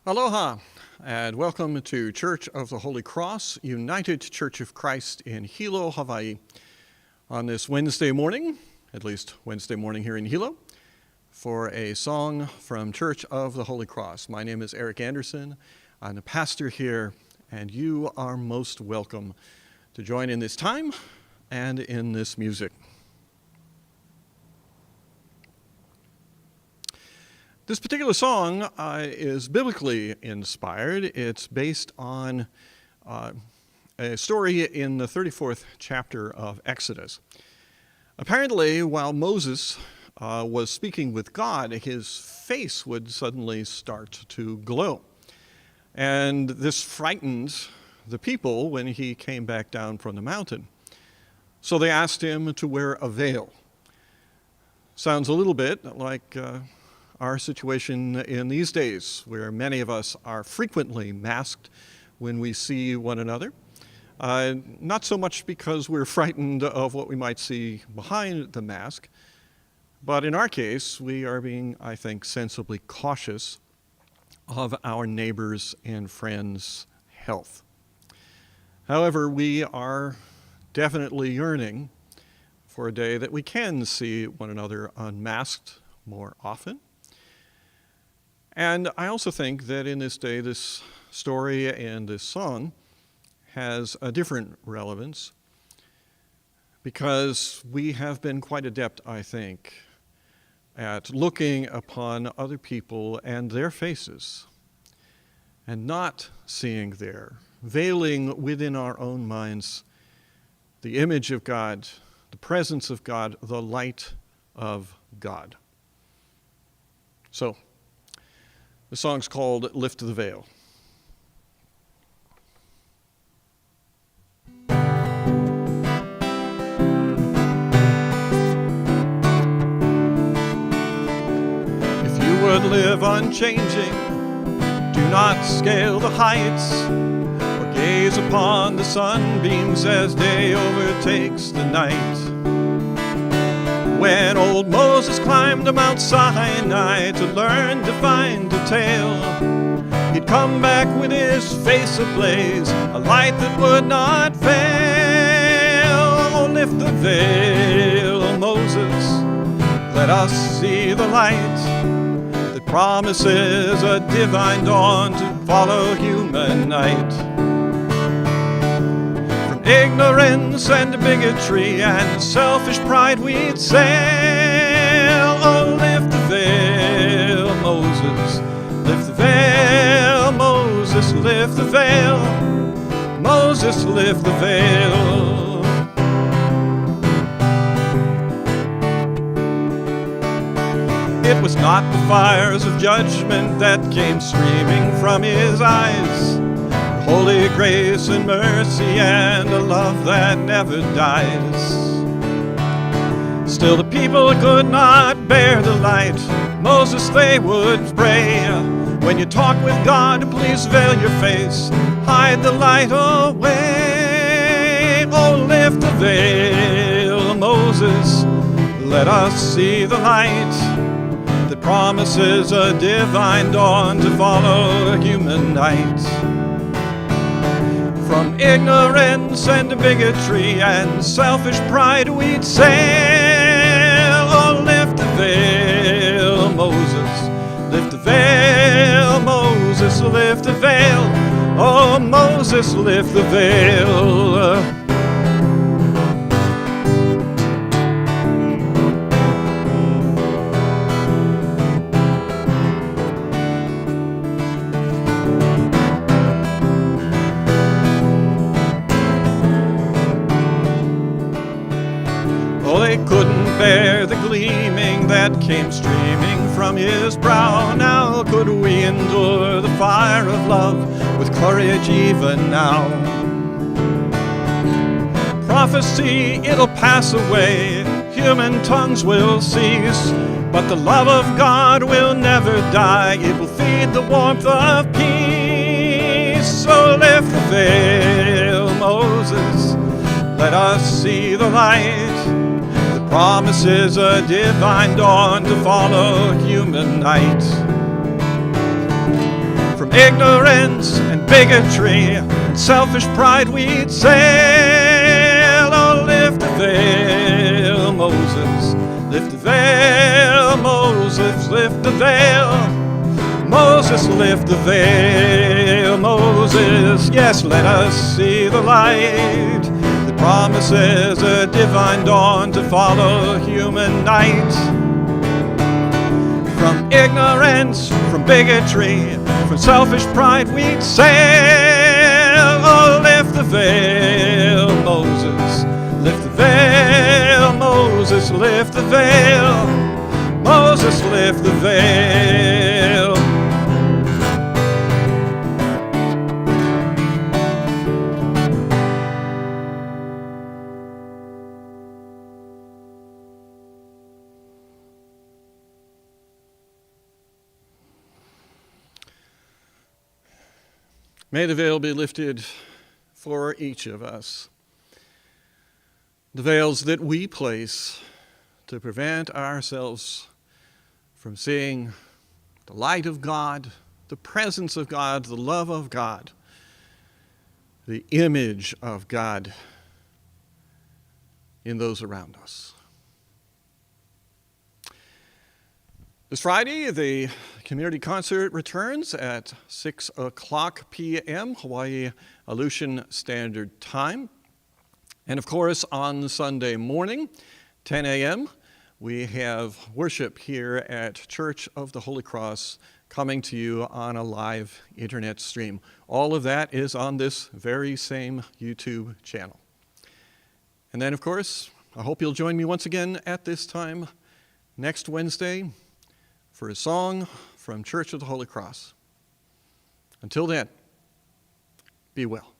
Aloha, and welcome to Church of the Holy Cross, United Church of Christ in Hilo, Hawaii. On this Wednesday morning, at least Wednesday morning here in Hilo, for a song from Church of the Holy Cross. My name is Eric Anderson. I'm the pastor here, and you are most welcome to join in this time and in this music. This particular song is biblically inspired. It's based on a story in the 34th chapter of Exodus. Apparently, while Moses was speaking with God, his face would suddenly start to glow. And this frightened the people when he came back down from the mountain. So they asked him to wear a veil. Sounds a little bit like our situation in these days, where many of us are frequently masked when we see one another. Not so much because we're frightened of what we might see behind the mask, but in our case, we are being, I think, sensibly cautious of our neighbors' and friends' health. However, we are definitely yearning for a day that we can see one another unmasked more often. And I also think that in this day, this story and this song has a different relevance because we have been quite adept, I think, at looking upon other people and their faces and not seeing there, veiling within our own minds the image of God, the presence of God, the light of God. So, the song's called Lift the Veil. If you would live unchanging, do not scale the heights, or gaze upon the sunbeams as day overtakes the night. When old Moses climbed to Mount Sinai to learn divine detail, he'd come back with his face ablaze, a light that would not fail. Oh, lift the veil, oh Moses, let us see the light that promises a divine dawn to follow human night. Ignorance and bigotry and selfish pride we'd sail. Oh, lift the veil, Moses, lift the veil, Moses, lift the veil, Moses, lift the veil. It was not the fires of judgment that came streaming from his eyes, holy grace and mercy and a love that never dies. Still the people could not bear the light. Moses, they would pray, when you talk with God, please veil your face, hide the light away. Oh, lift the veil, Moses, let us see the light that promises a divine dawn to follow human night. From ignorance and bigotry and selfish pride we'd sail. Oh, lift the veil, Moses, lift the veil, Moses, lift the veil. Oh, Moses, lift the veil. Couldn't bear the gleaming that came streaming from his brow. Now could we endure the fire of love with courage even now? Prophecy, it'll pass away, human tongues will cease, but the love of God will never die. It will feed the warmth of peace. So lift the veil, Moses, let us see the light that promises a divine dawn to follow human night. From ignorance and bigotry and selfish pride we'd sail. Oh, lift the veil, Moses, lift the veil, Moses, lift the veil. Moses, lift the veil, Moses, yes, let us see the light that promises a divine dawn to follow human night. From ignorance, from bigotry, from selfish pride we'd sail. Oh, lift the veil, Moses, lift the veil, Moses, lift the veil, Moses, lift the veil. May the veil be lifted for each of us. The veils that we place to prevent ourselves from seeing the light of God, the presence of God, the love of God, the image of God in those around us. This Friday, the community concert returns at 6 o'clock p.m. Hawaii Aleutian Standard Time. And of course, on Sunday morning, 10 a.m., we have worship here at Church of the Holy Cross coming to you on a live internet stream. All of that is on this very same YouTube channel. And then, of course, I hope you'll join me once again at this time next Wednesday for a song from Church of the Holy Cross. Until then, be well.